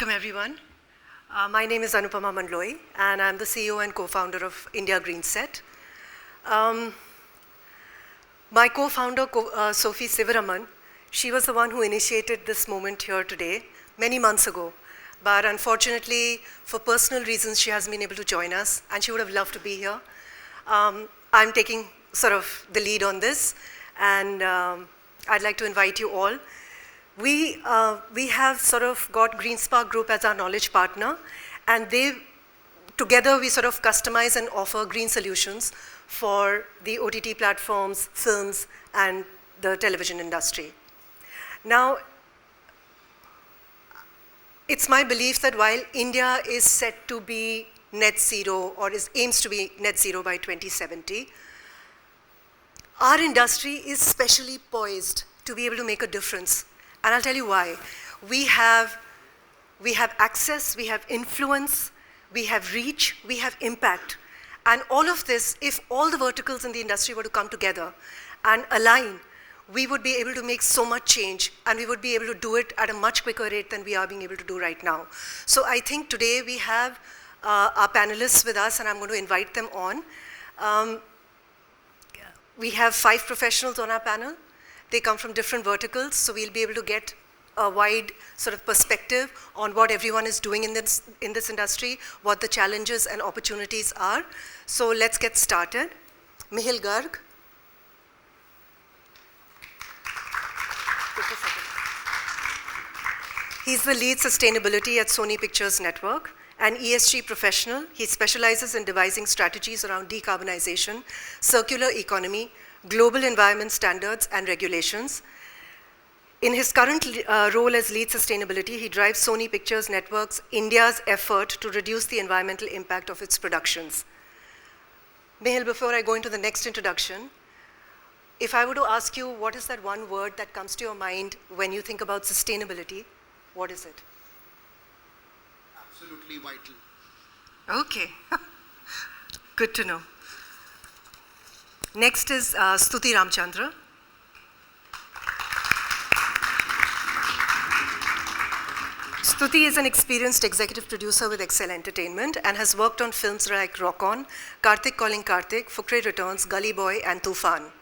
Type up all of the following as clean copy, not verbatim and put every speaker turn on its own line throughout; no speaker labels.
Welcome, everyone. My name is Anupama Mandloi, and I'm the CEO and co-founder of India Greenset. My co-founder, Sophie Sivaraman, she was the one who initiated this moment here today, many months ago. But unfortunately, for personal reasons, she hasn't been able to join us, and she would have loved to be here. I'm taking sort of the lead on this, and I'd like to invite you all. We have sort of got GreenSpark Group as our knowledge partner, and together we sort of customize and offer green solutions for the OTT platforms, films, and the television industry. Now, it's my belief that while India is set to be net zero, or aims to be net zero by 2070, our industry is specially poised to be able to make a difference. And I'll tell you why. We have access, we have influence, we have reach, we have impact. And all of this, if all the verticals in the industry were to come together and align, we would be able to make so much change, and we would be able to do it at a much quicker rate than we are being able to do right now. So I think today we have our panelists with us, and I'm going to invite them on. We have 5 professionals on our panel. They come from different verticals, so we'll be able to get a wide sort of perspective on what everyone is doing in this industry, what the challenges and opportunities are. So let's get started. Mihil Garg. He's the lead sustainability at Sony Pictures Network, an ESG professional. He specializes in devising strategies around decarbonization, circular economy, global environment standards and regulations. In his current role as lead sustainability, he drives Sony Pictures Network's India's effort to reduce the environmental impact of its productions. Mihil, before I go into the next introduction, if I were to ask you, what is that one word that comes to your mind when you think about sustainability, what is it?
Absolutely vital.
Okay, good to know. Next is Stuti Ramchandra. Stuti is an experienced executive producer with Excel Entertainment and has worked on films like Rock On, Karthik Calling Karthik, Fukre Returns, Gully Boy, and Tufan.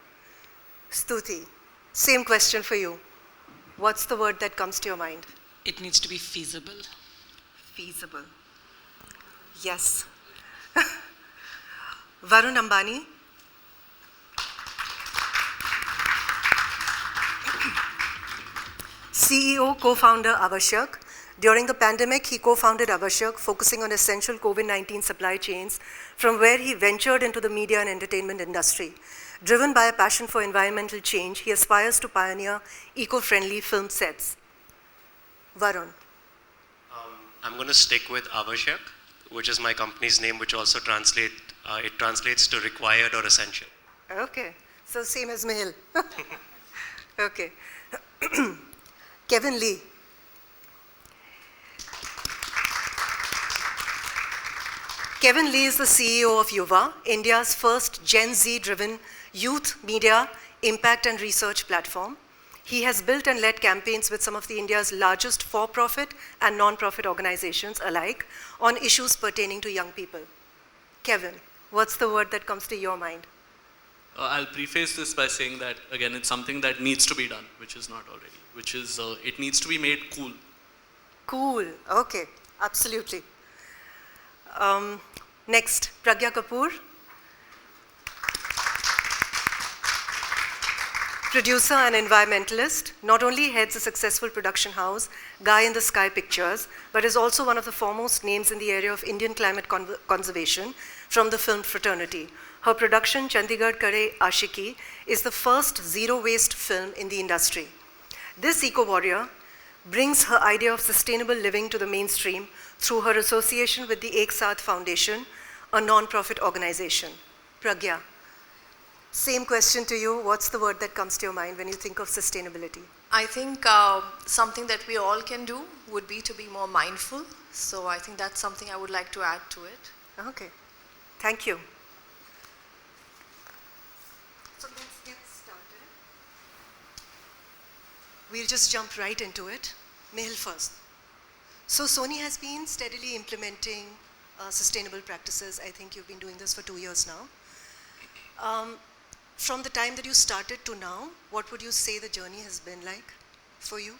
Stuti, same question for you. What's the word that comes to your mind?
It needs to be feasible.
Feasible. Yes. Varun Ambani. CEO, co-founder Avashyak. During the pandemic, he co-founded Avashyak, focusing on essential COVID-19 supply chains, from where he ventured into the media and entertainment industry. Driven by a passion for environmental change, he aspires to pioneer eco-friendly film sets. Varun.
I'm going to stick with Avashyak, which is my company's name, which also translates to required or essential.
Okay, so same as Mihil. Okay. Kevin Lee. Kevin Lee is the CEO of Yuva, India's first Gen Z-driven youth media impact and research platform. He has built and led campaigns with some of India's largest for-profit and non-profit organizations alike on issues pertaining to young people. Kevin, what's the word that comes to your mind?
I'll preface this by saying that, again, it's something that needs to be done, which is not already, which is, it needs to be made cool.
Cool, okay, absolutely. Next, Pragya Kapoor. Producer and environmentalist, not only heads a successful production house, Guy in the Sky Pictures, but is also one of the foremost names in the area of Indian climate conservation from the film fraternity. Her production, Chandigarh Kare Ashiki, is the first zero-waste film in the industry. This eco-warrior brings her idea of sustainable living to the mainstream through her association with the Ek Saath Foundation, a non-profit organization. Pragya, same question to you. What's the word that comes to your mind when you think of sustainability?
I think something that we all can do would be to be more mindful. So I think that's something I would like to add to it.
Okay, thank you. So let's get started. We'll just jump right into it. Mihil first. So Sony has been steadily implementing sustainable practices. I think you've been doing this for 2 years now. From the time that you started to now, what would you say the journey has been like for you?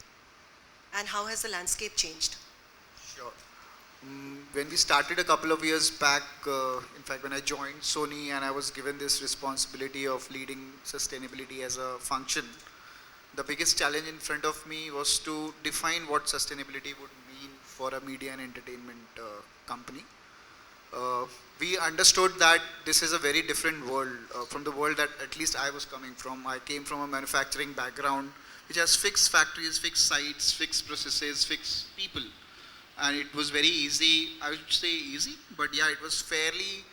And how has the landscape changed?
Sure. When we started a couple of years back, in fact, when I joined Sony and I was given this responsibility of leading sustainability as a function, the biggest challenge in front of me was to define what sustainability would mean for a media and entertainment company. We understood that this is a very different world from the world that at least I was coming from. I came from a manufacturing background which has fixed factories, fixed sites, fixed processes, fixed people. And it was very easy, I would say easy, but yeah, it was fairly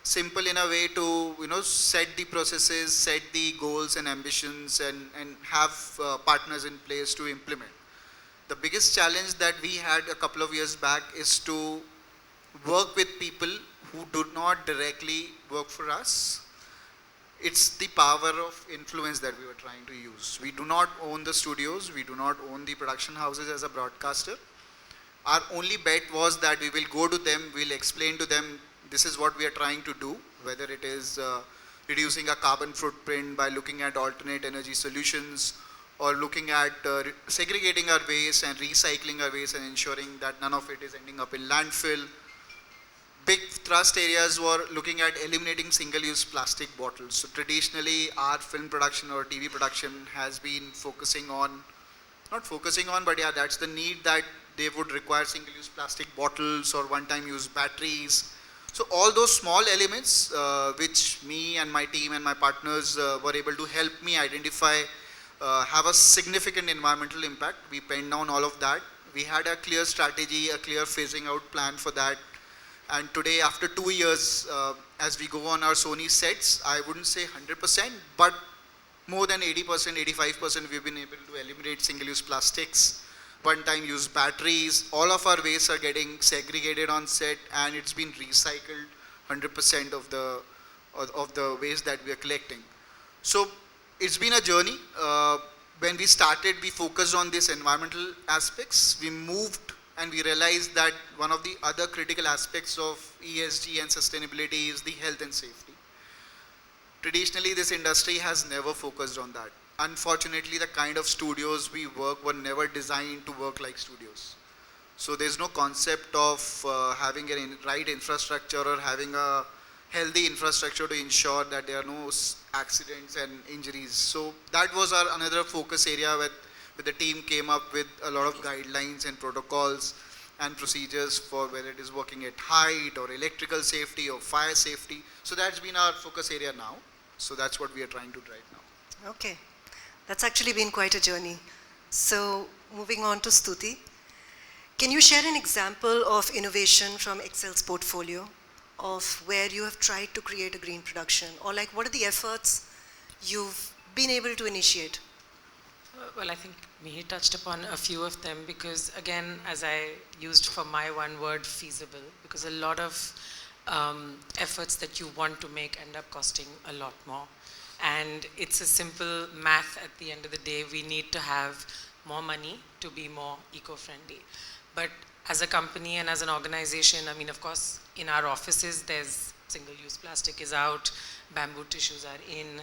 simple in a way to set the processes, set the goals and ambitions, and have partners in place to implement. The biggest challenge that we had a couple of years back is to work with people who do not directly work for us. It's the power of influence that we were trying to use. We do not own the studios, we do not own the production houses as a broadcaster. Our only bet was that we will go to them, we'll explain to them this is what we are trying to do, whether it is reducing a carbon footprint by looking at alternate energy solutions, or looking at segregating our waste and recycling our waste and ensuring that none of it is ending up in landfill. Big thrust areas were looking at eliminating single-use plastic bottles. So traditionally, our film production or TV production has been focusing on, not focusing on, but yeah, that's the need that they would require single-use plastic bottles or one-time use batteries. So all those small elements, which me and my team and my partners were able to help me identify, have a significant environmental impact. We penned down all of that. We had a clear strategy, a clear phasing out plan for that. And today, after 2 years, as we go on our Sony sets, I wouldn't say 100%, but more than 80%, 85%, we've been able to eliminate single-use plastics, one-time use batteries. All of our wastes are getting segregated on set, and it's been recycled 100% of the waste that we are collecting. So it's been a journey. When we started, we focused on these environmental aspects. We moved and we realized that one of the other critical aspects of ESG and sustainability is the health and safety. Traditionally, this industry has never focused on that. Unfortunately, the kind of studios we work were never designed to work like studios. So there's no concept of having a right infrastructure or having a healthy infrastructure to ensure that there are no accidents and injuries. So that was our another focus area where the team came up with a lot of guidelines and protocols and procedures for whether it is working at height or electrical safety or fire safety. So that's been our focus area now. So that's what we are trying to drive now.
Okay, that's actually been quite a journey. So moving on to Stuti, can you share an example of innovation from Excel's portfolio of where you have tried to create a green production, or like what are the efforts you've been able to initiate?
Well, I think Mihir touched upon a few of them because, again, as I used for my one word, feasible, because a lot of efforts that you want to make end up costing a lot more. And it's a simple math at the end of the day. We need to have more money to be more eco-friendly. But as a company and as an organization, I mean, of course, in our offices, there's single-use plastic is out, bamboo tissues are in,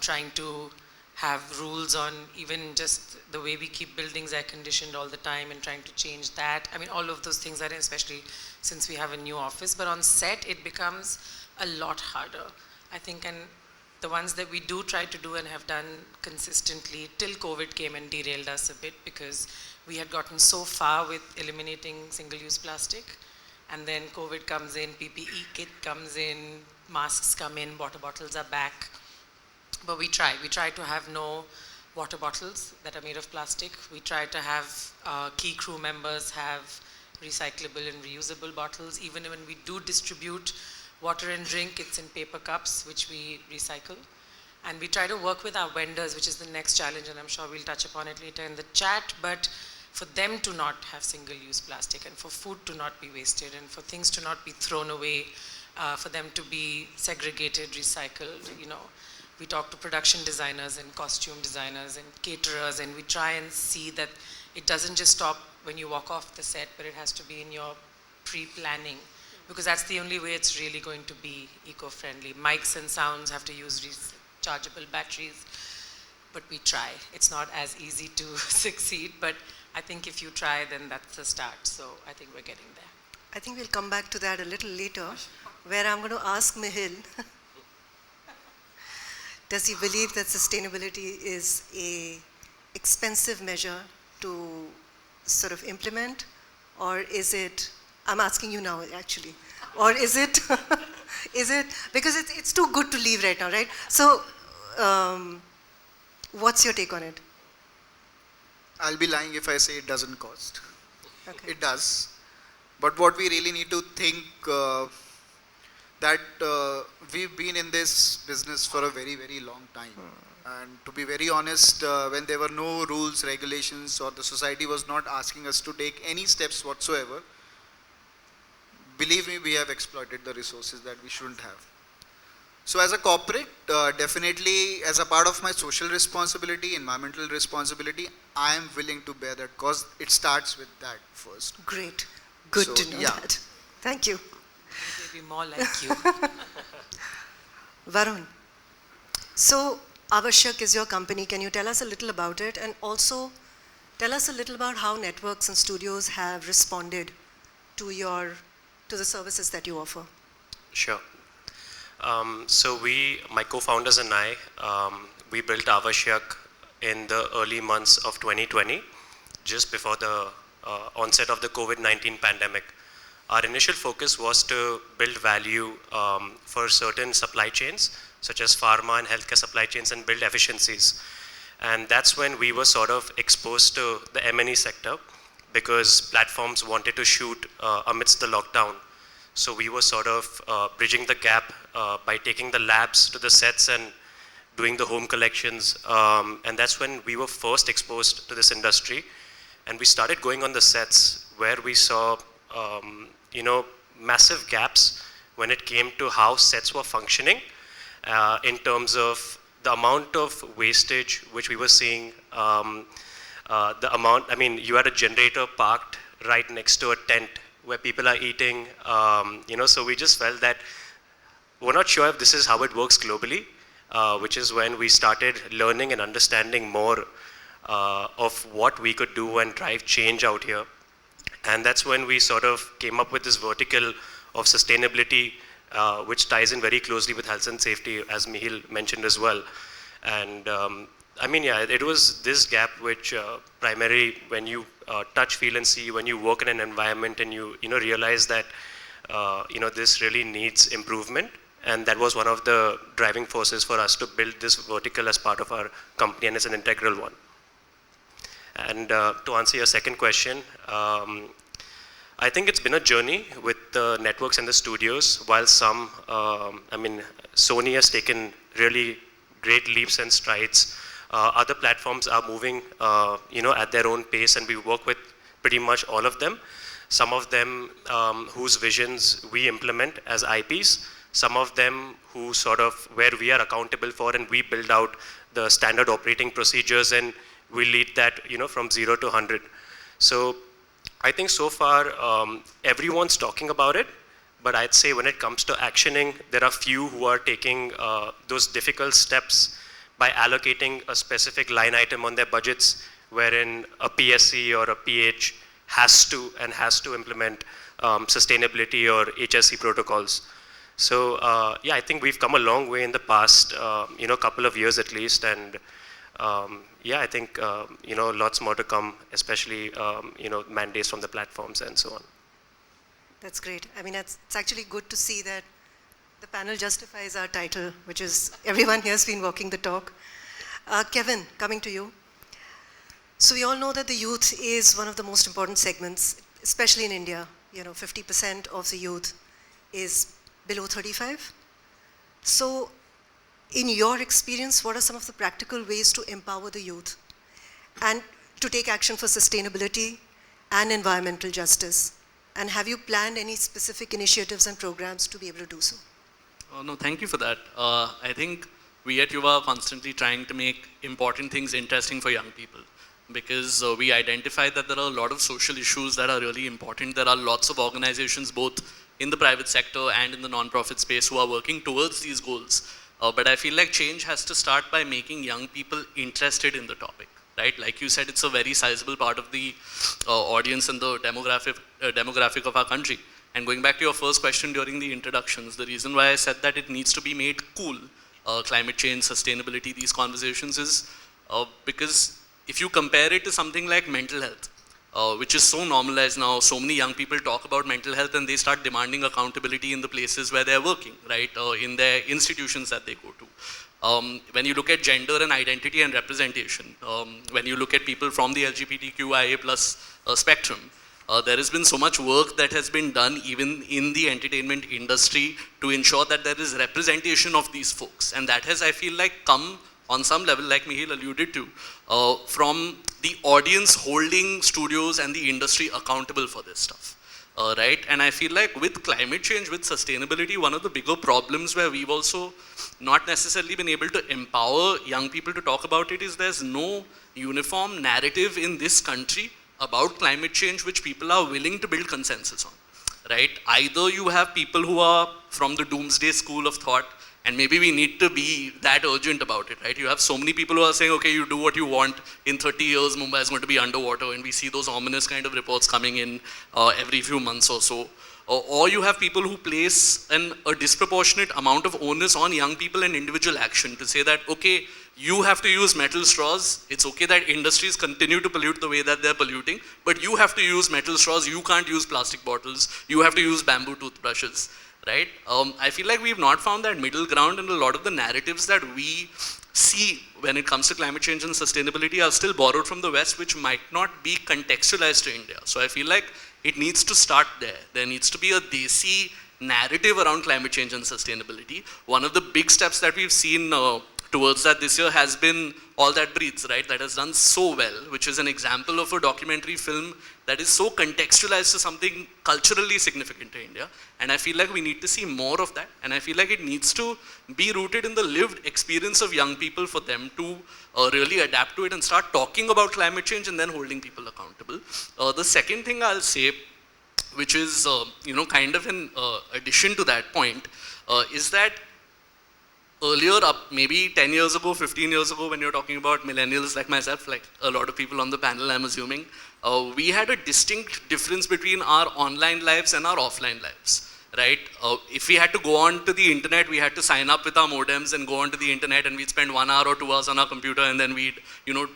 trying to have rules on even just the way we keep buildings air conditioned all the time and trying to change that. I mean, all of those things are in, especially since we have a new office. But on set, it becomes a lot harder, I think. And the ones that we do try to do and have done consistently till COVID came and derailed us a bit because we had gotten so far with eliminating single-use plastic. And then COVID comes in, PPE kit comes in, masks come in, water bottles are back. But we try to have no water bottles that are made of plastic. We try to have key crew members have recyclable and reusable bottles. Even when we do distribute water and drink, it's in paper cups, which we recycle. And we try to work with our vendors, which is the next challenge, and I'm sure we'll touch upon it later in the chat, but for them to not have single-use plastic and for food to not be wasted and for things to not be thrown away, for them to be segregated, recycled, you know. We talk to production designers and costume designers and caterers, and we try and see that it doesn't just stop when you walk off the set, but it has to be in your pre-planning, because that's the only way it's really going to be eco-friendly. Mics and sounds have to use rechargeable batteries, but we try. It's not as easy to succeed, but I think if you try, then that's the start. So I think we're getting there.
I think we'll come back to that a little later, where I'm going to ask Mihil, does he believe that sustainability is a expensive measure to sort of implement, or is it, I'm asking you now actually, or is it, because it's too good to leave right now, right? So, what's your take on it?
I'll be lying if I say it doesn't cost.
Okay.
It does. But what we really need to think that we've been in this business for a very, very long time. And to be very honest, when there were no rules, regulations, or the society was not asking us to take any steps whatsoever, believe me, we have exploited the resources that we shouldn't have. So as a corporate, definitely as a part of my social responsibility, environmental responsibility, I am willing to bear that because it starts with that first.
Great. Good
So,
to know
yeah.
that. Thank you.
Maybe more like you.
Varun, so Avashyak is your company. Can you tell us a little about it, and also tell us a little about how networks and studios have responded to the services that you offer?
Sure. So my co-founders and I, we built Avashyak in the early months of 2020, just before the onset of the COVID-19 pandemic. Our initial focus was to build value for certain supply chains, such as pharma and healthcare supply chains, and build efficiencies. And that's when we were sort of exposed to the M&E sector, because platforms wanted to shoot amidst the lockdown. So we were sort of bridging the gap by taking the labs to the sets and doing the home collections. And that's when we were first exposed to this industry. And we started going on the sets where we saw, massive gaps when it came to how sets were functioning in terms of the amount of wastage which we were seeing, you had a generator parked right next to a tent where people are eating, so we just felt that we're not sure if this is how it works globally, which is when we started learning and understanding more of what we could do and drive change out here. And that's when we sort of came up with this vertical of sustainability, which ties in very closely with health and safety, as Mihil mentioned as well. And it was this gap which primarily when you touch, feel and see, when you work in an environment and you realize that this really needs improvement. And that was one of the driving forces for us to build this vertical as part of our company, and it's an integral one. And to answer your second question, I think it's been a journey with the networks and the studios. While some, Sony has taken really great leaps and strides. Other platforms are moving, at their own pace, and we work with pretty much all of them. Some of them whose visions we implement as IPs. Some of them who sort of, where we are accountable for, and we build out the standard operating procedures, and we lead that, from 0 to 100. So I think so far everyone's talking about it, but I'd say when it comes to actioning, there are few who are taking those difficult steps by allocating a specific line item on their budgets, wherein a PSC or a PH has to implement sustainability or HSE protocols. So I think we've come a long way in the past, couple of years at least, and I think lots more to come, especially mandates from the platforms and so on.
That's great. It's actually good to see that the panel justifies our title, which is everyone here has been walking the talk. Kevin, coming to you. So we all know that the youth is one of the most important segments, especially in India. 50% of the youth is below 35. So in your experience, what are some of the practical ways to empower the youth and to take action for sustainability and environmental justice? And have you planned any specific initiatives and programs to be able to do so?
No, thank you for that. I think we at Yuva are constantly trying to make important things interesting for young people. because we identified that there are a lot of social issues that are really important. There are lots of organizations, both in the private sector and in the non-profit space, who are working towards these goals. But I feel like change has to start by making young people interested in the topic, right? Like you said, it's a very sizable part of the audience and the demographic of our country. And going back to your first question during the introductions, the reason why I said that it needs to be made cool, climate change, sustainability, these conversations is because if you compare it to something like mental health, which is so normalized now, so many young people talk about mental health and they start demanding accountability in the places where they're working, right? In their institutions that they go to. When you look at gender and identity and representation, when you look at people from the LGBTQIA plus spectrum, there has been so much work that has been done even in the entertainment industry to ensure that there is representation of these folks. And that has, I feel like, come on some level, like Mihil alluded to, from the audience holding studios and the industry accountable for this stuff, right? And I feel like with climate change, with sustainability, one of the bigger problems where we've also not necessarily been able to empower young people to talk about it is there's no uniform narrative in this country about climate change which people are willing to build consensus on, right? Either you have people who are from the doomsday school of thought, and maybe we need to be that urgent about it, right? You have so many people who are saying, okay, you do what you want, in 30 years Mumbai is going to be underwater, and we see those ominous kind of reports coming in every few months or so. Or you have people who place a disproportionate amount of onus on young people and individual action to say that, okay, you have to use metal straws. It's okay that industries continue to pollute the way that they're polluting, but you have to use metal straws. You can't use plastic bottles. You have to use bamboo toothbrushes, right? I feel like we've not found that middle ground, and a lot of the narratives that we see when it comes to climate change and sustainability are still borrowed from the West, which might not be contextualized to India. So I feel like it needs to start there. There needs to be a desi narrative around climate change and sustainability. One of the big steps that we've seen towards that this year has been All That Breathes, right? That has done so well, which is an example of a documentary film that is so contextualized to something culturally significant to India. And I feel like we need to see more of that. And I feel like it needs to be rooted in the lived experience of young people for them to really adapt to it and start talking about climate change and then holding people accountable. The second thing I'll say, which is kind of an addition to that point, is that earlier, maybe 10 years ago, 15 years ago, when you're talking about millennials like myself, like a lot of people on the panel, I'm assuming, we had a distinct difference between our online lives and our offline lives, right? If we had to go on to the internet, we had to sign up with our modems and go onto the internet, and we'd spend 1 hour or 2 hours on our computer, and then we'd,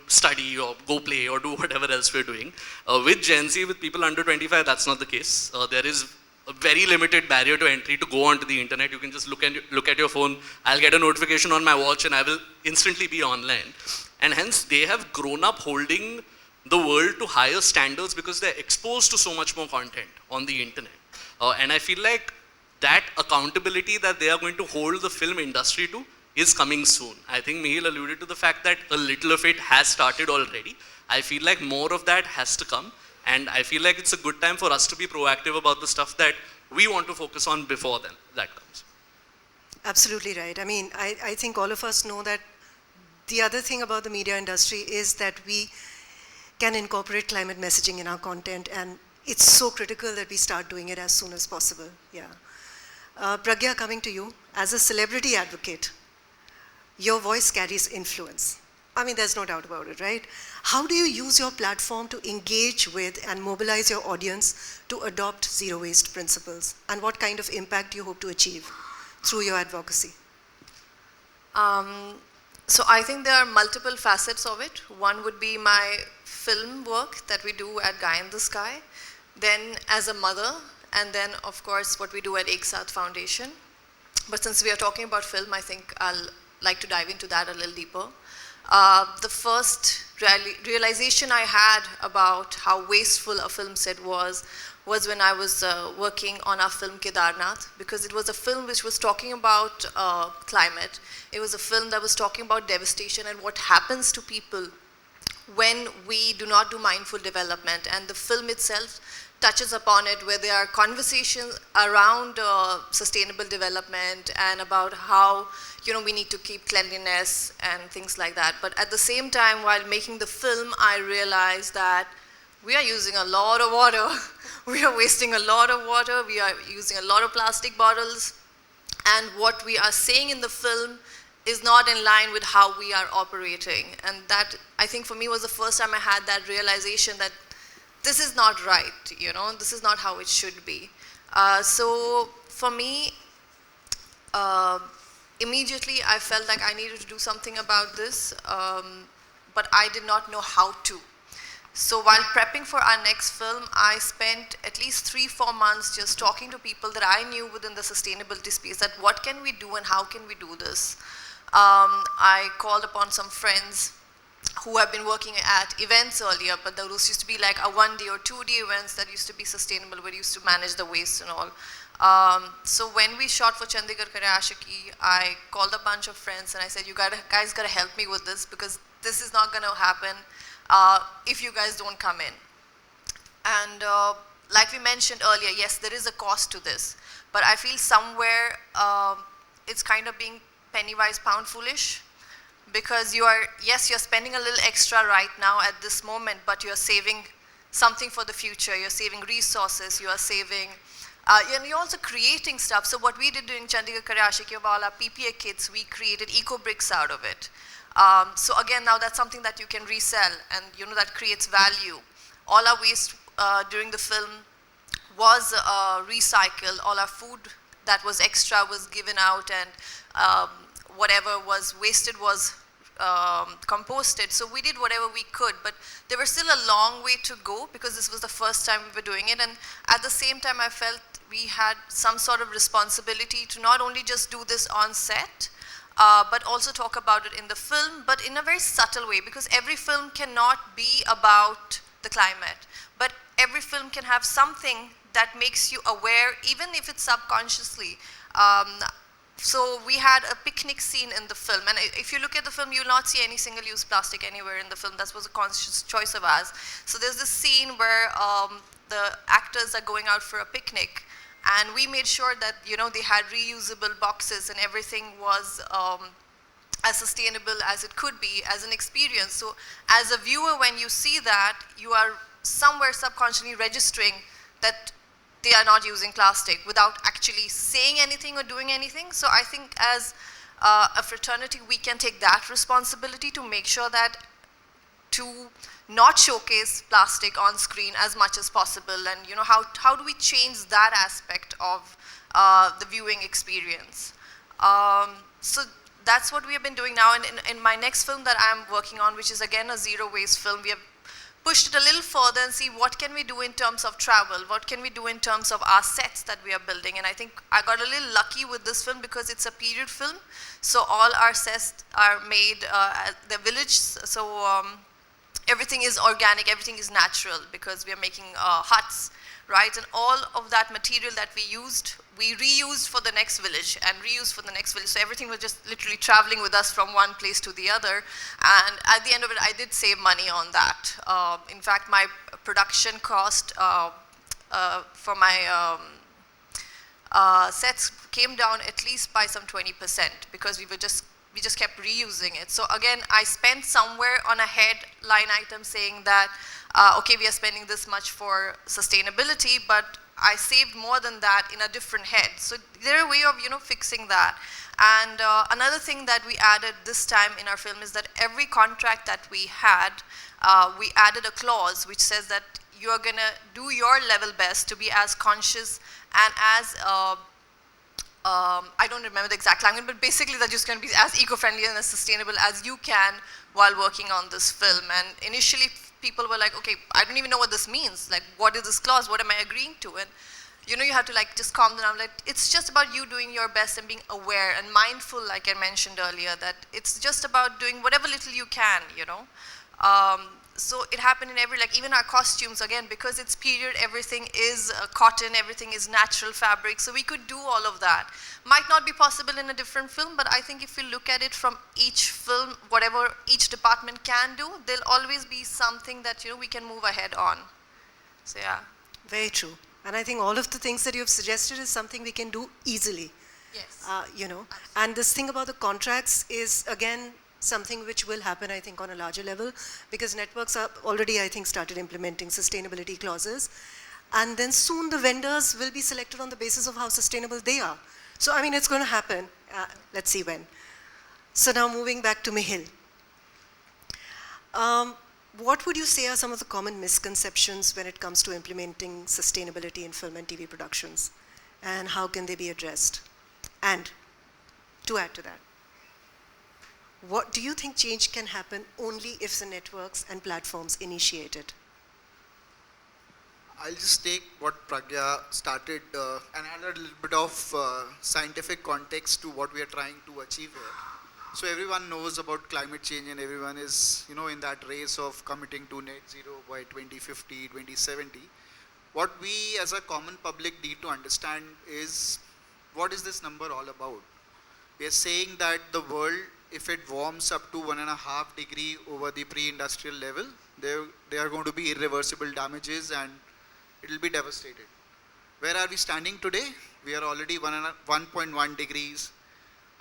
study or go play or do whatever else we're doing. With Gen Z, with people under 25, that's not the case. There is a very limited barrier to entry to go onto the internet. You can just look at your phone. I'll get a notification on my watch and I will instantly be online. And hence they have grown up holding the world to higher standards because they're exposed to so much more content on the internet. And I feel like that accountability that they are going to hold the film industry to is coming soon. I think Mihil alluded to the fact that a little of it has started already. I feel like more of that has to come. And I feel like it's a good time for us to be proactive about the stuff that we want to focus on before then that comes.
Absolutely right. I mean, I think all of us know that the other thing about the media industry is that we can incorporate climate messaging in our content, and it's so critical that we start doing it as soon as possible. Yeah. Pragya, coming to you, as a celebrity advocate, your voice carries influence. I mean, there's no doubt about it, right? How do you use your platform to engage with and mobilize your audience to adopt zero waste principles? And what kind of impact do you hope to achieve through your advocacy?
So I think there are multiple facets of it. One would be my film work that we do at Guy in the Sky, then as a mother, and then of course what we do at Ek Saath Foundation. But since we are talking about film, I think I'll like to dive into that a little deeper. The first realization I had about how wasteful a film set was when I was working on our film Kedarnath, because it was a film which was talking about climate. It was a film that was talking about devastation and what happens to people when we do not do mindful development. And the film itself touches upon it, where there are conversations around sustainable development and about how we need to keep cleanliness and things like that. But at the same time, while making the film, I realized that we are using a lot of water. We are wasting a lot of water. We are using a lot of plastic bottles. And what we are saying in the film is not in line with how we are operating. And that, I think for me, was the first time I had that realization that this is not right, this is not how it should be. So for me, immediately I felt like I needed to do something about this, but I did not know how to. So while prepping for our next film, I spent at least 3-4 months just talking to people that I knew within the sustainability space, that what can we do and how can we do this. I called upon some friends who have been working at events earlier, but those used to be like a 1-day or 2-day events that used to be sustainable, where you used to manage the waste and all. So when we shot for Chandigarh Karyashiki, I called a bunch of friends and I said, you guys gotta help me with this, because this is not gonna happen if you guys don't come in. And like we mentioned earlier, yes, there is a cost to this, but I feel somewhere it's kind of being penny wise, pound foolish. Because you're spending a little extra right now at this moment, but you're saving something for the future. You're saving resources, you are saving, and you're also creating stuff. So what we did during Chandigarh Karyashiki, of all our PPA kits, we created eco bricks out of it. So again, now that's something that you can resell, and that creates value. All our waste during the film was recycled. All our food that was extra was given out, and whatever was wasted was composted. So we did whatever we could, but there was still a long way to go, because this was the first time we were doing it. And at the same time, I felt we had some sort of responsibility to not only just do this on set, but also talk about it in the film, but in a very subtle way, because every film cannot be about the climate, but every film can have something that makes you aware, even if it's subconsciously. So we had a picnic scene in the film, and if you look at the film, you'll not see any single-use plastic anywhere in the film. That was a conscious choice of ours. So there's this scene where the actors are going out for a picnic, and we made sure that they had reusable boxes, and everything was as sustainable as it could be as an experience. So as a viewer, when you see that, you are somewhere subconsciously registering that they are not using plastic without actually saying anything or doing anything. So I think as a fraternity, we can take that responsibility to make sure that to not showcase plastic on screen as much as possible. And how do we change that aspect of the viewing experience? So that's what we have been doing now. And in my next film that I'm working on, which is again a zero waste film, we have pushed it a little further and see what can we do in terms of travel, what can we do in terms of our sets that we are building. And I think I got a little lucky with this film because it's a period film. So all our sets are made at the village. So everything is organic, everything is natural, because we are making huts, right? And all of that material that we used, we reused for the next village and reused for the next village. So everything was just literally traveling with us from one place to the other. And at the end of it, I did save money on that. In fact, my production cost for my sets came down at least by some 20%, because we just kept reusing it. So again, I spent somewhere on a headline item saying that, okay, we are spending this much for sustainability, but I saved more than that in a different head. So there's a way of, fixing that. And another thing that we added this time in our film is that every contract that we had, we added a clause which says that you're gonna do your level best to be as conscious and as, I don't remember the exact language, but basically that you're going to be as eco-friendly and as sustainable as you can while working on this film. And initially people were like, okay, I don't even know what this means. Like, what is this clause? What am I agreeing to? And you have to just calm down. Like, it's just about you doing your best and being aware and mindful, like I mentioned earlier, that it's just about doing whatever little you can, so it happened in every, like even our costumes, again, because it's period, everything is cotton, everything is natural fabric, so we could do all of that. Might not be possible in a different film, but I think if you look at it from each film, whatever each department can do, there'll always be something that, you know, we can move ahead on. So yeah.
Very true. And I think all of the things that you've suggested is something we can do easily.
Yes.
You know, and this thing about the contracts is again something which will happen, I think, on a larger level, because networks are already, I think, started implementing sustainability clauses, and then soon the vendors will be selected on the basis of how sustainable they are. So I mean, it's going to happen. Let's see when. So now moving back to Mihil. What would you say are some of the common misconceptions when it comes to implementing sustainability in film and TV productions, and how can they be addressed? And to add to that, what do you think change can happen only if the networks and platforms initiate it?
I'll just take what Pragya started and add a little bit of scientific context to what we are trying to achieve here. So everyone knows about climate change and everyone is, you know, in that race of committing to net zero by 2050, 2070. What we as a common public need to understand is, what is this number all about? We are saying that the world, if it warms up to 1.5 degrees over the pre-industrial level, there are going to be irreversible damages and it will be devastated. Where are we standing today? We are already 1.1 degrees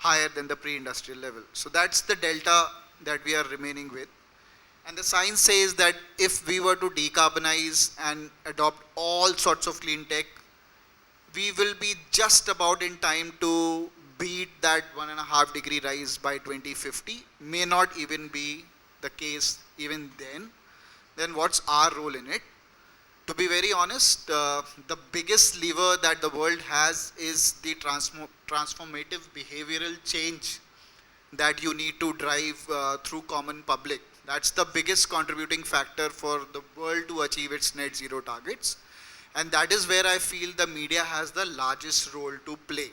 higher than the pre-industrial level. So that's the delta that we are remaining with. And the science says that if we were to decarbonize and adopt all sorts of clean tech, we will be just about in time to beat that 1.5 degree rise by 2050. May not even be the case even then. Then what's our role in it? To be very honest, the biggest lever that the world has is the transformative behavioral change that you need to drive through common public. That's the biggest contributing factor for the world to achieve its net zero targets. And that is where I feel the media has the largest role to play.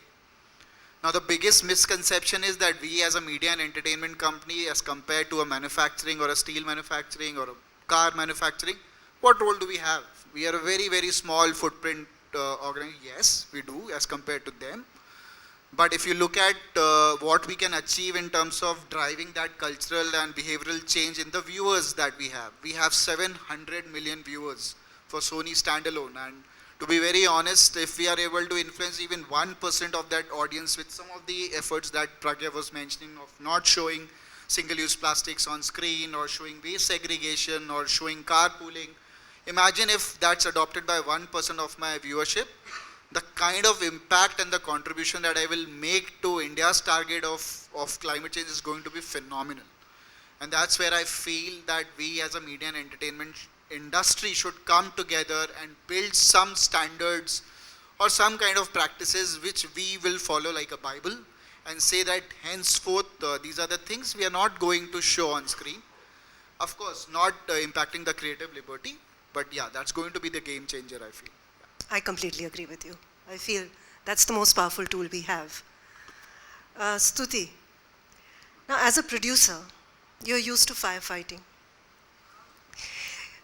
Now, the biggest misconception is that we as a media and entertainment company, as compared to a manufacturing or a steel manufacturing or a car manufacturing, what role do we have? We are a very, very small footprint organization. Yes, we do as compared to them. But if you look at what we can achieve in terms of driving that cultural and behavioral change in the viewers that we have 700 million viewers for Sony standalone. And to be very honest, if we are able to influence even 1% of that audience with some of the efforts that Pragya was mentioning of not showing single-use plastics on screen or showing waste segregation or showing carpooling, imagine if that's adopted by 1% of my viewership, the kind of impact and the contribution that I will make to India's target of climate change is going to be phenomenal. And that's where I feel that we as a media and entertainment industry should come together and build some standards or some kind of practices which we will follow like a Bible and say that henceforth these are the things we are not going to show on screen. Of course, not impacting the creative liberty, but yeah, that's going to be the game changer, I feel.
I completely agree with you. I feel that's the most powerful tool we have. Stuti, now as a producer, you're used to firefighting,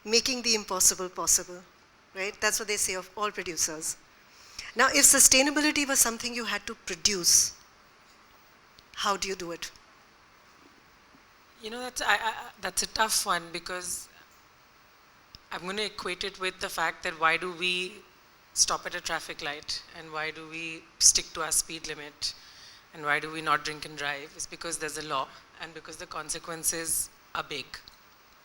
making the impossible possible, right? That's what they say of all producers. Now, if sustainability was something you had to produce, how do you do it?
You know, that's a tough one, because I'm going to equate it with the fact that why do we stop at a traffic light, and why do we stick to our speed limit, and why do we not drink and drive? It's because there's a law and because the consequences are big.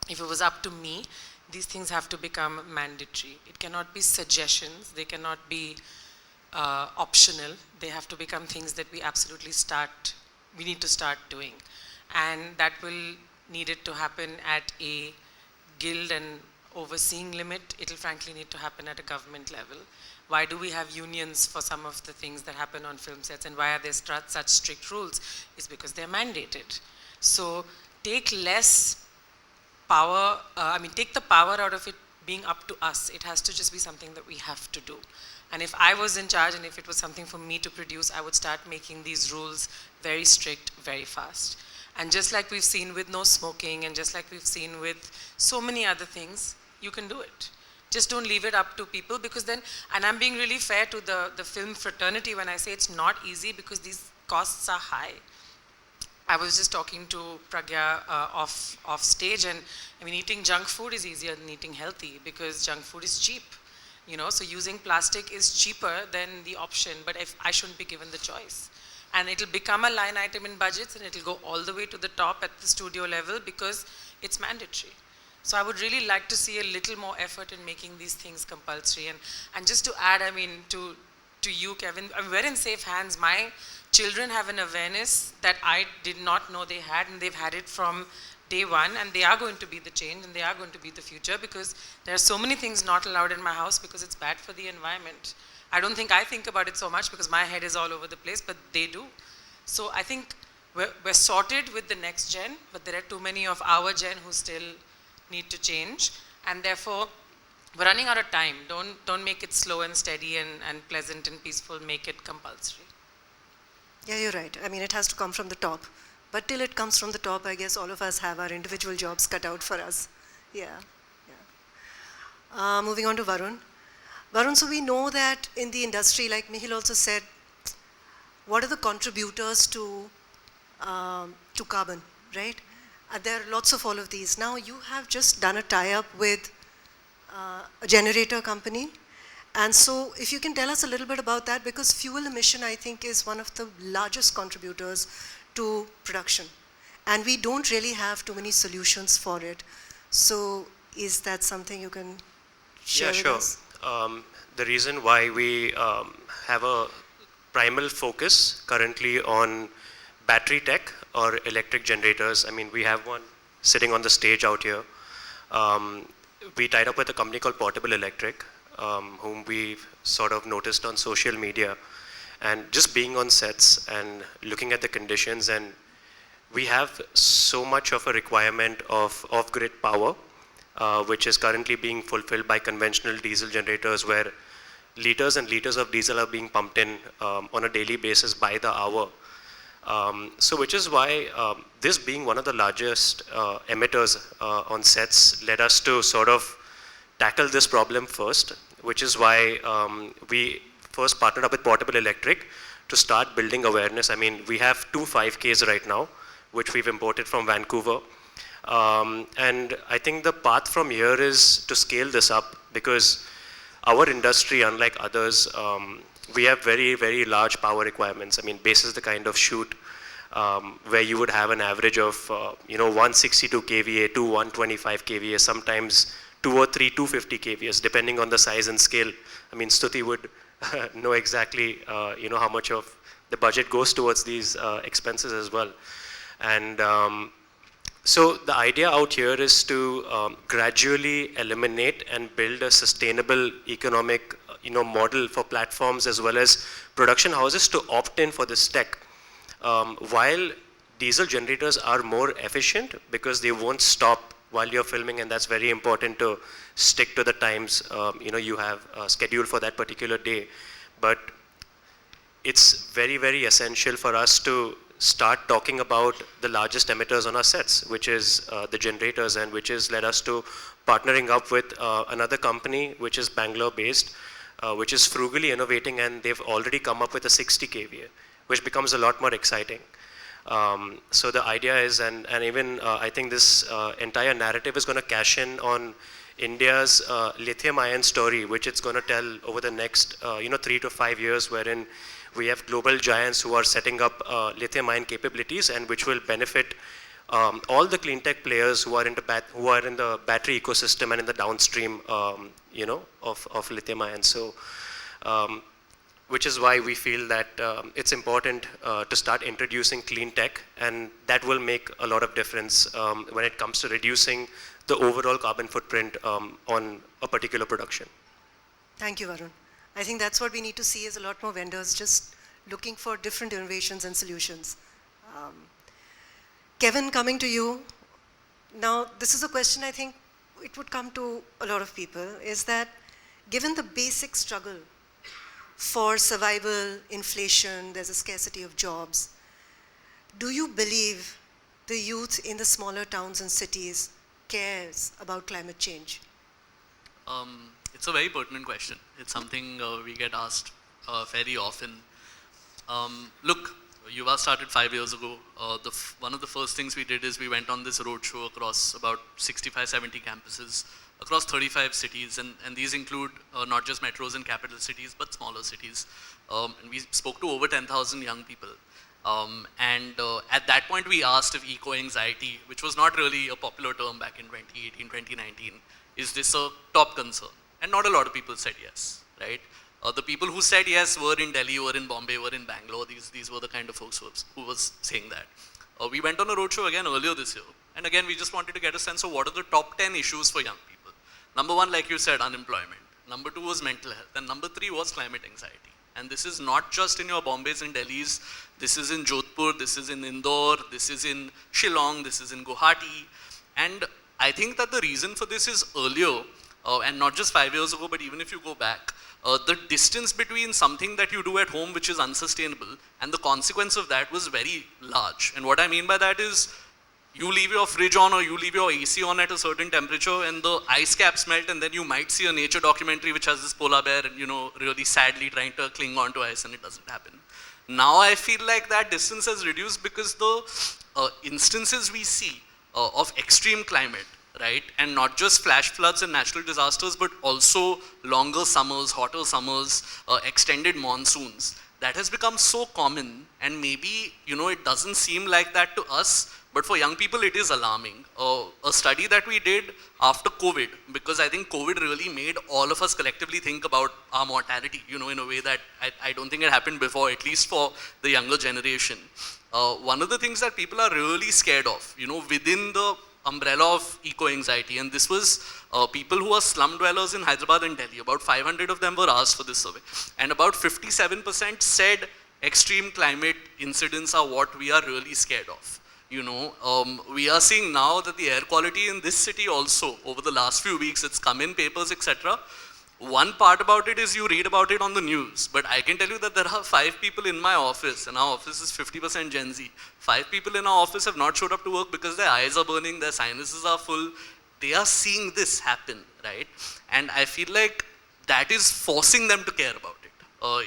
If it was up to me, these things have to become mandatory. It cannot be suggestions, they cannot be optional, they have to become things that we absolutely we need to start doing. And that will need it to happen at a guild and overseeing limit. It'll frankly need to happen at a government level. Why do we have unions for some of the things that happen on film sets, and why are there such strict rules? It's because they're mandated. So take less power, take the power out of it being up to us. It has to just be something that we have to do. And if I was in charge and if it was something for me to produce, I would start making these rules very strict, very fast. And just like we've seen with no smoking, and just like we've seen with so many other things, you can do it. Just don't leave it up to people, because then, and I'm being really fair to the film fraternity when I say it's not easy, because these costs are high. I was just talking to Pragya off stage, and I mean, eating junk food is easier than eating healthy, because junk food is cheap. You know, so using plastic is cheaper than the option, but if I shouldn't be given the choice. And it'll become a line item in budgets, and it'll go all the way to the top at the studio level, because it's mandatory. So I would really like to see a little more effort in making these things compulsory. And just to add, I mean, to you, Kevin, we're in safe hands. My children have an awareness that I did not know they had, and they've had it from day one, and they are going to be the change, and they are going to be the future, because there are so many things not allowed in my house because it's bad for the environment. I don't think I think about it so much because my head is all over the place, but they do. So I think we're sorted with the next gen, but there are too many of our gen who still need to change, and therefore we're running out of time. Don't make it slow and steady and pleasant and peaceful. Make it compulsory.
Yeah, you're right. I mean, it has to come from the top. But till it comes from the top, I guess all of us have our individual jobs cut out for us. Yeah, yeah. Moving on to Varun. Varun, so we know that in the industry, like Mihil also said, what are the contributors to carbon, right? There are lots of all of these. Now you have just done a tie-up with a generator company. And so if you can tell us a little bit about that, because fuel emission, I think, is one of the largest contributors to production. And we don't really have too many solutions for it. So is that something you can share with us?
The reason why we have a primal focus currently on battery tech or electric generators, I mean, we have one sitting on the stage out here. We tied up with a company called Portable Electric, whom we've sort of noticed on social media, and just being on sets and looking at the conditions, and we have so much of a requirement of off-grid power, which is currently being fulfilled by conventional diesel generators, where liters and liters of diesel are being pumped in on a daily basis by the hour. So which is why this being one of the largest emitters on sets led us to sort of tackle this problem first, which is why we first partnered up with Portable Electric to start building awareness. I mean, we have 2 5Ks right now, which we've imported from Vancouver. And I think the path from here is to scale this up, because our industry, unlike others, we have very, very large power requirements. I mean, basis the kind of shoot where you would have an average of 162 kVA to 125 kVA, sometimes 2 or 3 250 kVA, depending on the size and scale. I mean, Stuti would know exactly how much of the budget goes towards these expenses as well. And so the idea out here is to gradually eliminate and build a sustainable economic model for platforms as well as production houses to opt in for this tech. While diesel generators are more efficient because they won't stop while you're filming, and that's very important to stick to the times you have scheduled for that particular day. But it's very, very essential for us to start talking about the largest emitters on our sets, which is the generators, and which has led us to partnering up with another company which is Bangalore based, which is frugally innovating, and they've already come up with a 60 kVA, which becomes a lot more exciting. So the idea is, and even I think this entire narrative is going to cash in on India's lithium-ion story, which it's going to tell over the next 3 to 5 years, wherein we have global giants who are setting up lithium-ion capabilities, and which will benefit all the clean tech players who are in the battery ecosystem and in the downstream, of lithium-ion. So, which is why we feel that it's important to start introducing clean tech, and that will make a lot of difference when it comes to reducing the overall carbon footprint on a particular production.
Thank you, Varun. I think that's what we need to see, is a lot more vendors just looking for different innovations and solutions. Kevin, coming to you. Now, this is a question I think it would come to a lot of people, is that given the basic struggle for survival, inflation, there's a scarcity of jobs, do you believe the youth in the smaller towns and cities cares about climate change?
It's a very pertinent question. It's something we get asked very often. Look, Yuva started 5 years ago. One of the first things we did is we went on this roadshow across about 65, 70 campuses, across 35 cities, and these include not just metros and capital cities, but smaller cities. And we spoke to over 10,000 young people. At that point, we asked if eco-anxiety, which was not really a popular term back in 2018, 2019, is this a top concern? And not a lot of people said yes, right? The people who said yes were in Delhi, were in Bombay, were in Bangalore. These were the kind of folks who was saying that. We went on a roadshow again earlier this year. And again, we just wanted to get a sense of what are the top 10 issues for young people. Number one, like you said, unemployment. Number two was mental health. And number three was climate anxiety. And this is not just in your Bombays and Delhis. This is in Jodhpur, this is in Indore, this is in Shillong, this is in Guwahati. And I think that the reason for this is earlier, and not just 5 years ago, but even if you go back, the distance between something that you do at home which is unsustainable and the consequence of that was very large. And what I mean by that is, you leave your fridge on or you leave your AC on at a certain temperature and the ice caps melt, and then you might see a nature documentary which has this polar bear, you know, really sadly trying to cling on to ice, and it doesn't happen. Now I feel like that distance has reduced because the instances we see of extreme climate, right, and not just flash floods and natural disasters, but also longer summers, hotter summers, extended monsoons, that has become so common, and maybe, you know, it doesn't seem like that to us, but for young people, it is alarming. A study that we did after COVID, because I think COVID really made all of us collectively think about our mortality, you know, in a way that I don't think it happened before, at least for the younger generation. One of the things that people are really scared of, you know, within the umbrella of eco-anxiety, and this was people who are slum dwellers in Hyderabad and Delhi. About 500 of them were asked for this survey, and about 57% said extreme climate incidents are what we are really scared of. You know, we are seeing now that the air quality in this city also, over the last few weeks, it's come in papers, etc. One part about it is you read about it on the news, but I can tell you that there are 5 people in my office, and our office is 50% Gen Z. 5 people in our office have not showed up to work because their eyes are burning, their sinuses are full. They are seeing this happen, right? And I feel like that is forcing them to care about it.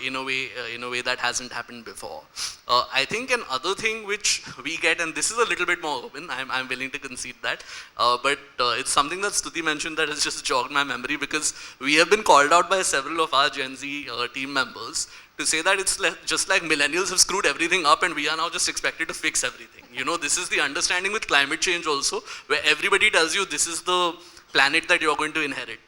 In a way that hasn't happened before. I think another thing which we get, and this is a little bit more open, I'm willing to concede that, but it's something that Stuti mentioned that has just jogged my memory, because we have been called out by several of our Gen Z team members to say that it's just like millennials have screwed everything up and we are now just expected to fix everything. You know, this is the understanding with climate change also, where everybody tells you this is the planet that you're going to inherit.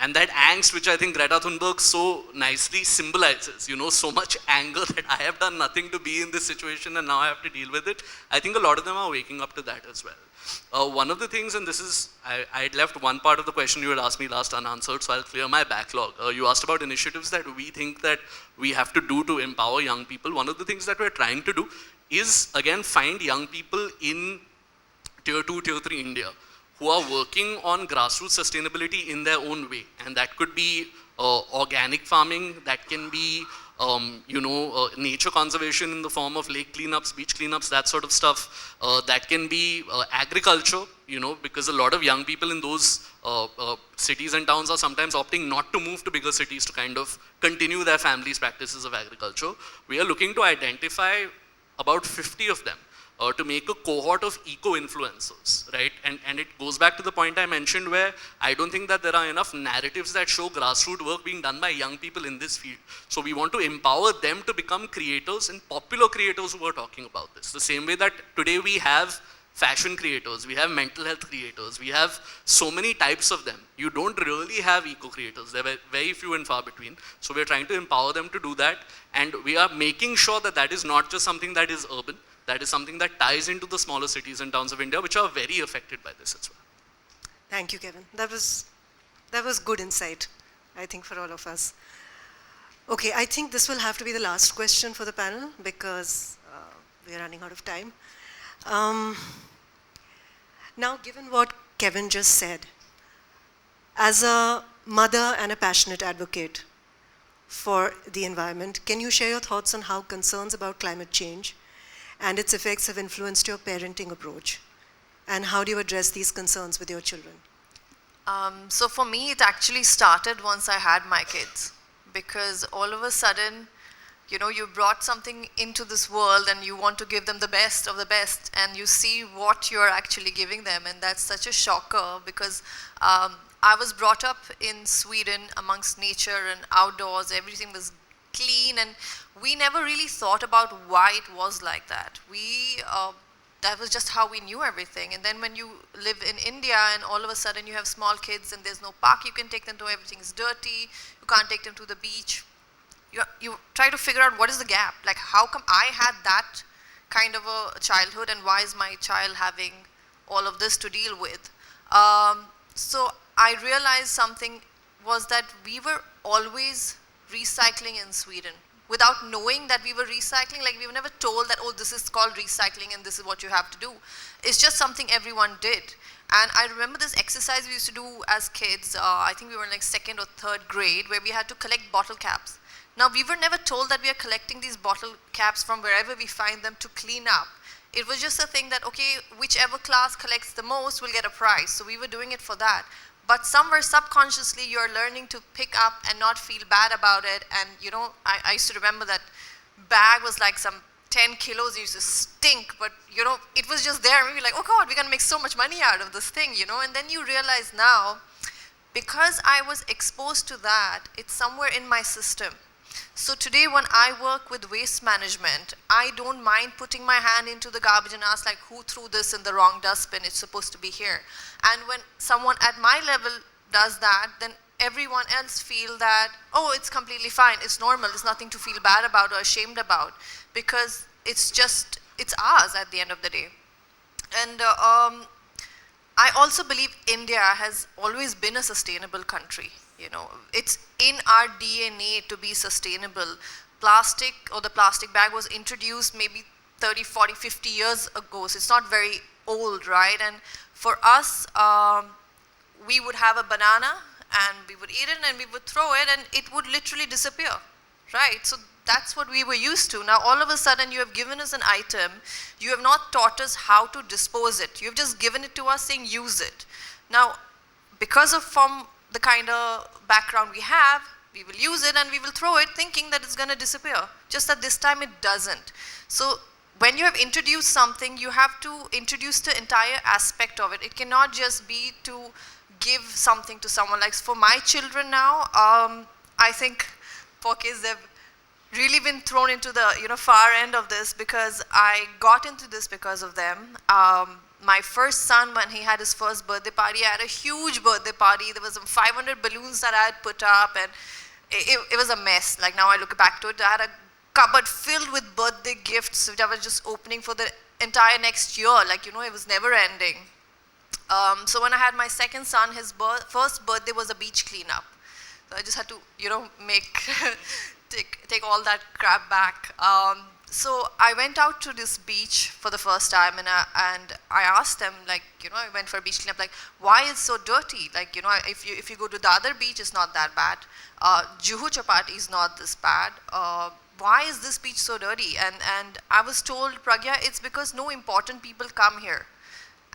And that angst, which I think Greta Thunberg so nicely symbolizes, you know, so much anger that I have done nothing to be in this situation and now I have to deal with it. I think a lot of them are waking up to that as well. One of the things, and this is, I had left one part of the question you had asked me last unanswered, so I'll clear my backlog. You asked about initiatives that we think that we have to do to empower young people. One of the things that we're trying to do is, again, find young people in tier 2, tier 3 India who are working on grassroots sustainability in their own way. And that could be organic farming, that can be nature conservation in the form of lake cleanups, beach cleanups, that sort of stuff. That can be agriculture, you know, because a lot of young people in those cities and towns are sometimes opting not to move to bigger cities to kind of continue their family's practices of agriculture. We are looking to identify about 50 of them to make a cohort of eco-influencers, right? And it goes back to the point I mentioned where I don't think that there are enough narratives that show grassroots work being done by young people in this field. So we want to empower them to become creators and popular creators who are talking about this. The same way that today we have fashion creators, we have mental health creators, we have so many types of them. You don't really have eco-creators. They're very few and far between. So we're trying to empower them to do that. And we are making sure that that is not just something that is urban, that is something that ties into the smaller cities and towns of India, which are very affected by this as well.
Thank you, Kevin. That was good insight, I think, for all of us. Okay, I think this will have to be the last question for the panel because we are running out of time. Now, given what Kevin just said, as a mother and a passionate advocate for the environment, can you share your thoughts on how concerns about climate change and its effects have influenced your parenting approach? And how do you address these concerns with your children?
So for me, it actually started once I had my kids, because all of a sudden, you know, you brought something into this world and you want to give them the best of the best, and you see what you're actually giving them, and that's such a shocker, because I was brought up in Sweden amongst nature and outdoors. Everything was clean, and we never really thought about why it was like that. That was just how we knew everything. And then when you live in India and all of a sudden you have small kids and there's no park you can take them to, everything is dirty, you can't take them to the beach. You try to figure out what is the gap. Like, how come I had that kind of a childhood, and why is my child having all of this to deal with? So I realized something was that we were always recycling in Sweden without knowing that we were recycling. Like, we were never told that, oh, this is called recycling and this is what you have to do. It's just something everyone did. And I remember this exercise we used to do as kids. I think we were in like 2nd or 3rd grade, where we had to collect bottle caps. Now, we were never told that we are collecting these bottle caps from wherever we find them to clean up. It was just a thing that, okay, whichever class collects the most will get a prize. So we were doing it for that. But somewhere subconsciously, you're learning to pick up and not feel bad about it. And, you know, I used to remember that bag was like some 10 kilos. It used to stink. But, you know, it was just there. And we were like, oh, God, we're going to make so much money out of this thing, you know. And then you realize now, because I was exposed to that, it's somewhere in my system. So today when I work with waste management, I don't mind putting my hand into the garbage and ask, like, who threw this in the wrong dustbin? It's supposed to be here. And when someone at my level does that, then everyone else feel that, oh, it's completely fine, it's normal, there's nothing to feel bad about or ashamed about, because it's ours at the end of the day. And I also believe India has always been a sustainable country. You know, it's in our DNA to be sustainable. Plastic, or the plastic bag, was introduced maybe 30, 40, 50 years ago. So it's not very old, right? And for us, we would have a banana and we would eat it and we would throw it and it would literally disappear, right? So that's what we were used to. Now, all of a sudden, you have given us an item. You have not taught us how to dispose it. You've just given it to us saying, use it. Now, because of from the kind of background we have, we will use it and we will throw it thinking that it's going to disappear. Just that this time it doesn't. So when you have introduced something, you have to introduce the entire aspect of it. It cannot just be to give something to someone. Like for my children now, I think for kids, they've really been thrown into the far end of this, because I got into this because of them. My first son, when he had his first birthday party, I had a huge birthday party. There was some 500 balloons that I had put up, and it was a mess. Like, now I look back to it, I had a cupboard filled with birthday gifts, which I was just opening for the entire next year. Like, it was never ending. So when I had my second son, his first birthday was a beach cleanup. So I just had to, take all that crap back. So I went out to this beach for the first time, and I asked them, like, I went for a beach cleanup, like, why is it so dirty? Like, if you go to the other beach, it's not that bad. Juhu Chapati is not this bad. Why is this beach so dirty? And I was told, Pragya, it's because no important people come here.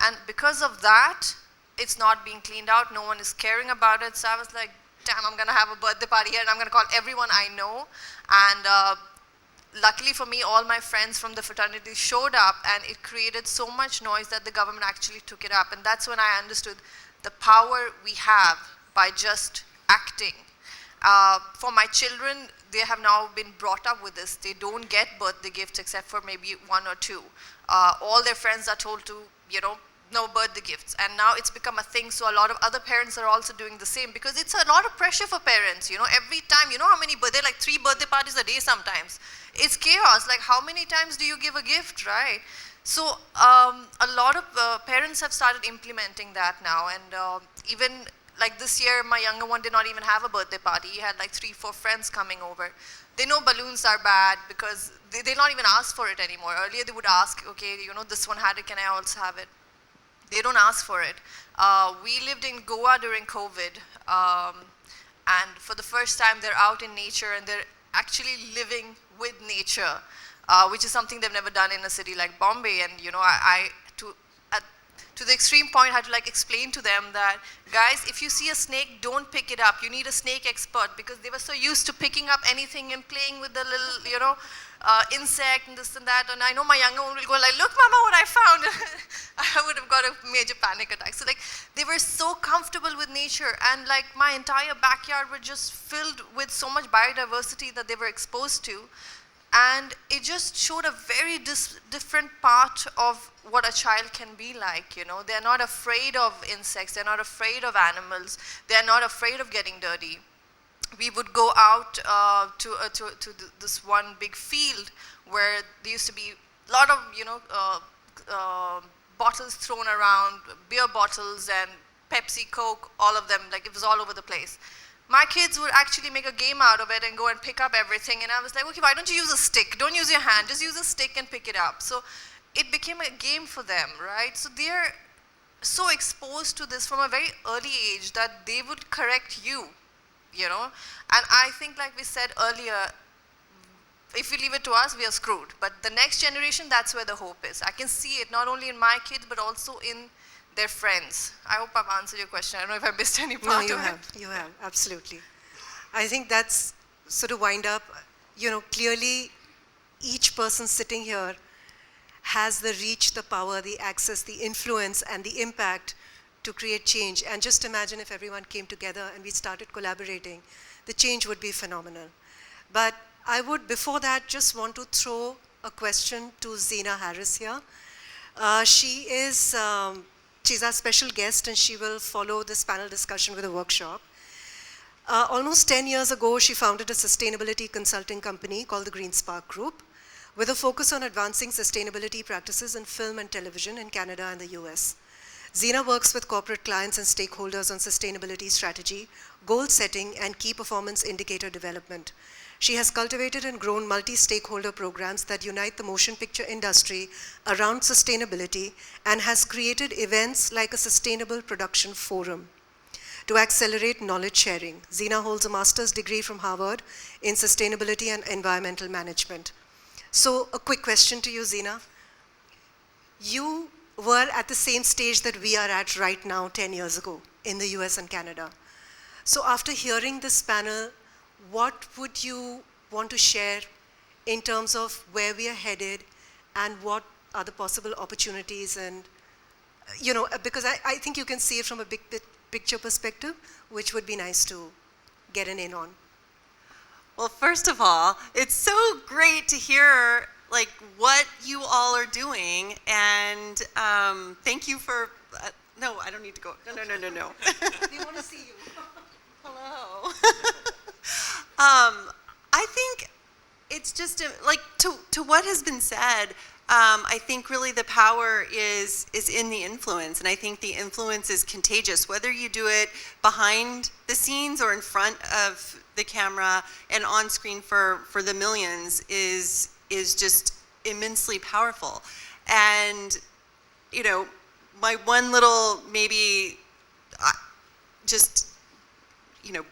And because of that, it's not being cleaned out. No one is caring about it. So I was like, damn, I'm going to have a birthday party here, and I'm going to call everyone I know. And luckily for me, all my friends from the fraternity showed up, and it created so much noise that the government actually took it up. And that's when I understood the power we have by just acting. For my children, they have now been brought up with this. They don't get birthday gifts except for maybe 1 or 2. All their friends are told to, no birthday gifts. And now it's become a thing, so a lot of other parents are also doing the same, because it's a lot of pressure for parents. Every time, how many birthday, like 3 birthday parties a day sometimes. It's chaos. Like, how many times do you give a gift, right? So a lot of parents have started implementing that now. And even like this year, my younger one did not even have a birthday party. He had like 3, 4 friends coming over. They know balloons are bad because they don't even ask for it anymore. Earlier they would ask, okay, this one had it, can I also have it? They don't ask for it. We lived in Goa during COVID, and for the first time they're out in nature and they're actually living with nature. which is something they've never done in a city like Bombay. And you know, to the extreme point, I had to like explain to them that, guys, if you see a snake, don't pick it up. You need a snake expert, because they were so used to picking up anything and playing with the little, you know, insect and this and that. And I know my younger one will go like, look, mama, what I found. I would have got a major panic attack. So like, they were so comfortable with nature, and like my entire backyard was just filled with so much biodiversity that they were exposed to. And it just showed a very different part of what a child can be like, you know. They're not afraid of insects, they're not afraid of animals, they're not afraid of getting dirty. We would go out to this one big field where there used to be a lot of, you know, bottles thrown around, beer bottles and Pepsi, Coke, all of them, like it was all over the place. My kids would actually make a game out of it and go and pick up everything. And I was like, okay, why don't you use a stick? Don't use your hand, just use a stick and pick it up. So it became a game for them, right? So they're so exposed to this from a very early age that they would correct you, you know? And I think, like we said earlier, if we leave it to us, we are screwed. But the next generation, that's where the hope is. I can see it not only in my kids, but also in their friends. I hope I've answered your question. I don't know if I missed any part of it.
You have, absolutely. I think that's sort of wind up, you know, clearly each person sitting here has the reach, the power, the access, the influence, and the impact to create change. And just imagine if everyone came together and we started collaborating, the change would be phenomenal. But I would, before that, just want to throw a question to Zena Harris here. She's our special guest, and she will follow this panel discussion with a workshop. Almost 10 years ago, she founded a sustainability consulting company called the Greenset Group, with a focus on advancing sustainability practices in film and television in Canada and the US. Zena works with corporate clients and stakeholders on sustainability strategy, goal setting, and key performance indicator development. She has cultivated and grown multi-stakeholder programs that unite the motion picture industry around sustainability, and has created events like a Sustainable Production Forum to accelerate knowledge sharing. Zena holds a master's degree from Harvard in sustainability and environmental management. So a quick question to you, Zena. You were at the same stage that we are at right now 10 years ago in the US and Canada. So after hearing this panel, what would you want to share in terms of where we are headed and what are the possible opportunities? And, you know, because I think you can see it from a big picture perspective, which would be nice to get an in on.
Well, first of all, it's so great to hear like what you all are doing, and thank you for, no, I don't need to go, no.
We want to see you.
Hello. I think it's just like to what has been said. I think really the power is in the influence, and I think the influence is contagious. Whether you do it behind the scenes or in front of the camera and on screen for the millions is just immensely powerful. And you know, my one little maybe just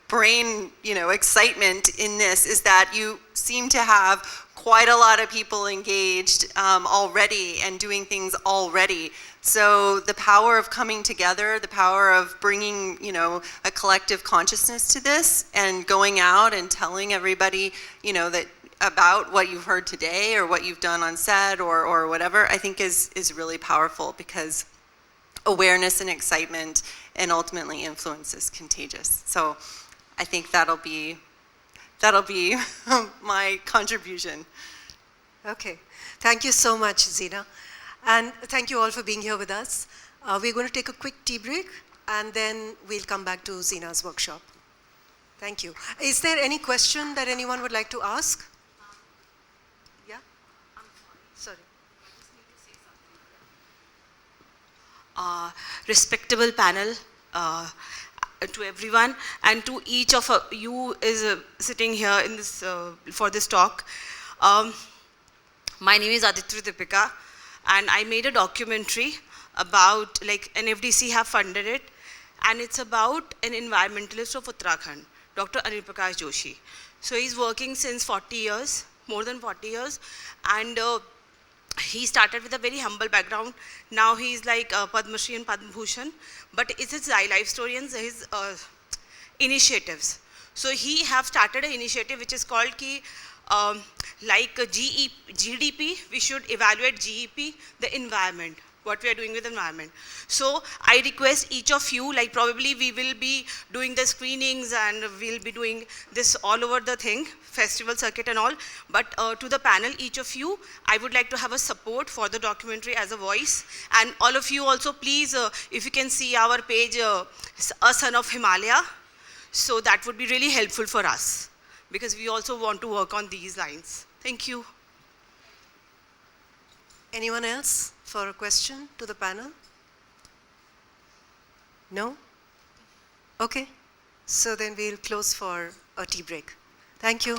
brain excitement in this is that you seem to have quite a lot of people engaged already and doing things already. So the power of coming together, the power of bringing a collective consciousness to this and going out and telling everybody that about what you've heard today or what you've done on set or whatever, I think is really powerful, because awareness and excitement and ultimately influence is contagious. So I think that'll be my contribution.
Okay, thank you so much, Zena. And thank you all for being here with us. We're going to take a quick tea break, and then we'll come back to Zena's workshop. Thank you. Is there any question that anyone would like to ask? Yeah? Sorry.
Respectable panel, to everyone, and to each of you is sitting here in this for this talk. My name is Aditri Deepika, and I made a documentary about, like, NFDC have funded it, and it's about an environmentalist of Uttarakhand, Dr. Anil Prakash Joshi. So he's working since 40 years more than 40 years. And he started with a very humble background. Now he's like Padma Shri and Padma Bhushan. But it's his life story and his initiatives. So he have started an initiative which is called like GDP, we should evaluate GEP, the environment, what we are doing with the environment. So I request each of you, like probably we will be doing the screenings and we'll be doing this all over the thing, festival circuit and all, but to the panel, each of you, I would like to have a support for the documentary as a voice. And all of you also, please, if you can see our page, A Son of Himalaya, so that would be really helpful for us, because we also want to work on these lines. Thank you.
Anyone else for a question to the panel? No? Okay. So then we'll close for a tea break. Thank you.